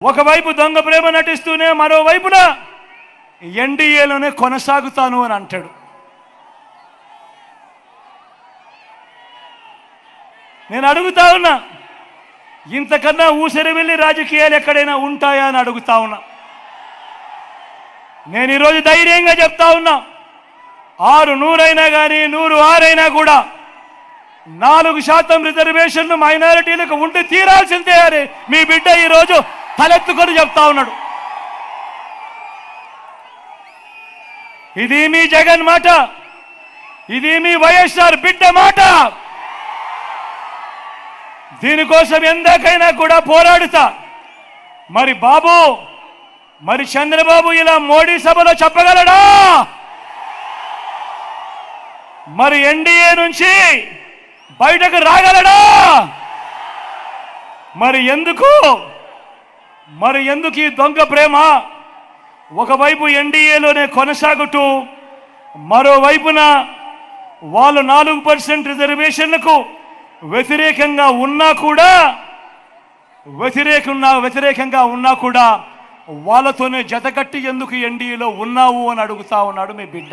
ఒకవైపు దొంగ ప్రేమ నటిస్తూనే మరోవైపున ఎన్డీఏలోనే కొనసాగుతాను అని అంటాడు. నేను అడుగుతా ఉన్నా, ఇంతకన్నా ఊసరివెల్లి రాజకీయాలు ఎక్కడైనా ఉంటాయా అని అడుగుతా ఉన్నా. నేను ఈరోజు ధైర్యంగా చెప్తా ఉన్నా, 600 అయినా కానీ 106 అయినా కూడా 4% రిజర్వేషన్లు మైనారిటీలకు ఉండి తీరాల్సిందే అని మీ బిడ్డ ఈరోజు తలెత్తుకొని చెప్తా ఉన్నాడు. ఇది మీ జగన్ మాట, ఇది మీ వైఎస్ఆర్ బిడ్డ మాట. దీనికోసం ఎందాకైనా కూడా పోరాడుతా. మరి బాబు, మరి చంద్రబాబు ఇలా మోడీ సభలో చెప్పగలడా? మరి ఎన్డీఏ నుంచి బయటకు రాగలడా? మరి ఎందుకు ఈ దొంగ ప్రేమ? ఒకవైపు ఎన్డీఏలోనే కొనసాగుతూ మరోవైపున వాళ్ళు 4% రిజర్వేషన్లకు వ్యతిరేకంగా ఉన్నా కూడా వాళ్ళతోనే జతకట్టి ఎందుకు ఎన్డీఏలో ఉన్నావు అని అడుగుతా ఉన్నాడు మీ బిడ్డ.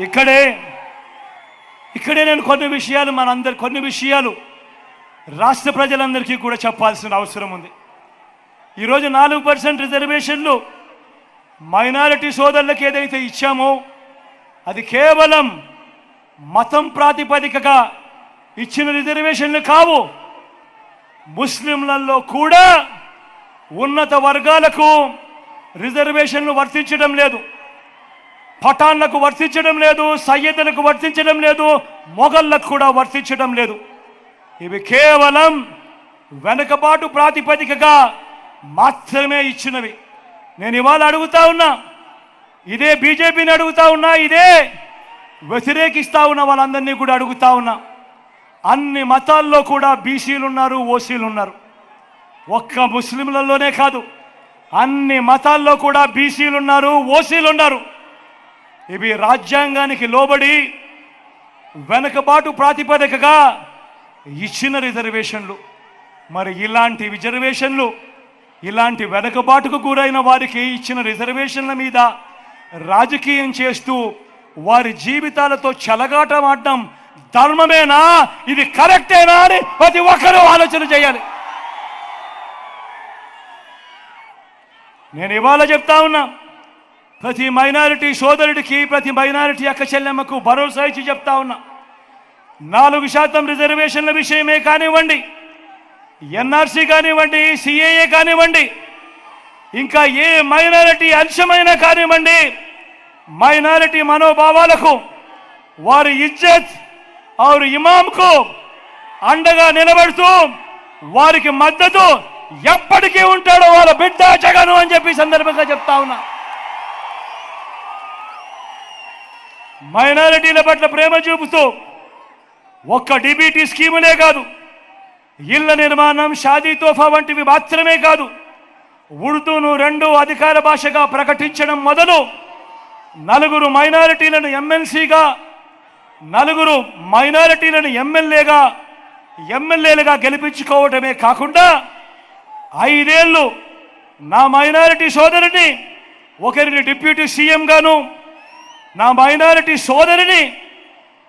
ఇక్కడే నేను కొన్ని విషయాలు రాష్ట్ర ప్రజలందరికీ కూడా చెప్పాల్సిన అవసరం ఉంది. ఈరోజు 4% రిజర్వేషన్లు మైనారిటీ సోదరులకు ఏదైతే ఇచ్చామో అది కేవలం మతం ప్రాతిపదికగా ఇచ్చిన రిజర్వేషన్లు కావు. ముస్లింలలో కూడా ఉన్నత వర్గాలకు రిజర్వేషన్లు వర్తించడం లేదు, పఠాన్లకు వర్తించడం లేదు, సయ్యదులకు వర్తించడం లేదు, మొఘళ్లకు కూడా వర్తించడం లేదు. ఇవి కేవలం వెనుకబాటు ప్రాతిపదికగా మాత్రమే ఇచ్చినవి. నేను ఇవాళ అడుగుతా ఉన్నా, ఇదే బీజేపీని అడుగుతా ఉన్నా, ఇదే వ్యతిరేకిస్తా ఉన్న వాళ్ళందరినీ కూడా అడుగుతా ఉన్నా. అన్ని మతాల్లో కూడా బీసీలు ఉన్నారు, ఓసీలు ఉన్నారు. ఒక్క ముస్లింలలోనే కాదు, అన్ని మతాల్లో కూడా బీసీలు ఉన్నారు, ఓసీలు ఉన్నారు. ఇవి రాజ్యాంగానికి లోబడి వెనుకబాటు ప్రాతిపదికగా ఇచ్చిన రిజర్వేషన్లు. మరి ఇలాంటి రిజర్వేషన్లు, ఇలాంటి వెనుకబాటుకు గురైన వారికి ఇచ్చిన రిజర్వేషన్ల మీద రాజకీయం చేస్తూ వారి జీవితాలతో చెలగాటమాడడం ధర్మమేనా? ఇది కరెక్టేనా అని ప్రతి ఒక్కరూ ఆలోచన చేయాలి. నేను ఇవాళ చెప్తా ఉన్నా, ప్రతి మైనారిటీ సోదరుడికి, ప్రతి మైనారిటీ అక్క చెల్లెమ్మకు భరోసా ఇచ్చి చెప్తా ఉన్నా, 4% రిజర్వేషన్ల విషయమే కానివ్వండి, ఎన్ఆర్సీ కానివ్వండి, సిఏఏ కానివ్వండి, ఇంకా ఏ మైనారిటీ అంశమైనా కానివ్వండి, మైనారిటీ మనోభావాలకు, వారి ఇజ్జత్ और ఇమాంకు అండగా నిలబడుతూ వారికి మద్దతు ఎప్పటికీ ఉంటాడో వాళ్ళ బిడ్డ జగను అని చెప్పి సందర్భంగా చెప్తా ఉన్నా. మైనారిటీల పట్ల ప్రేమ చూపుతూ ఒక్క డిబిటీ స్కీములే కాదు, ఇళ్ల నిర్మాణం, షాదీ తోఫా వంటివి మాత్రమే కాదు, ఉర్దూను 2వ అధికార భాషగా ప్రకటించడం మొదలు 4 మైనారిటీలను ఎమ్మెల్సీగా, 4 మైనారిటీలను ఎమ్మెల్యేలుగా గెలిపించుకోవటమే కాకుండా 5 ఏళ్ళు నా మైనారిటీ సోదరిని ఒకరిని డిప్యూటీ సీఎం గాను, నా మైనారిటీ సోదరిని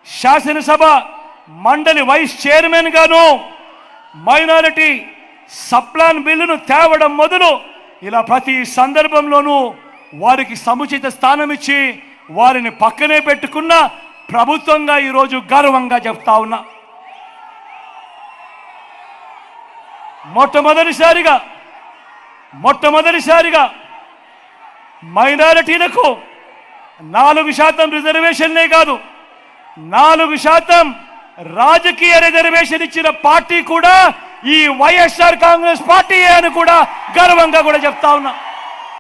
శాసనసభ మండలి వైస్ చైర్మన్ గాను, మైనారిటీ సప్లాన్ బిల్లును తేవడం మొదలు ఇలా ప్రతి సందర్భంలోనూ వారికి సముచిత స్థానం ఇచ్చి వారిని పక్కనే పెట్టుకున్న ప్రభుత్వంగా ఈరోజు గర్వంగా చెప్తా ఉన్నా. మొట్టమొదటిసారిగా మైనారిటీలకు 4% రిజర్వేషన్లే కాదు, 4% రాజకీయ రిజర్వేషన్ ఇచ్చిన పార్టీ కూడా ఈ వైఎస్ఆర్ కాంగ్రెస్ పార్టీ అని కూడా గర్వంగా కూడా చెప్తా ఉన్నా.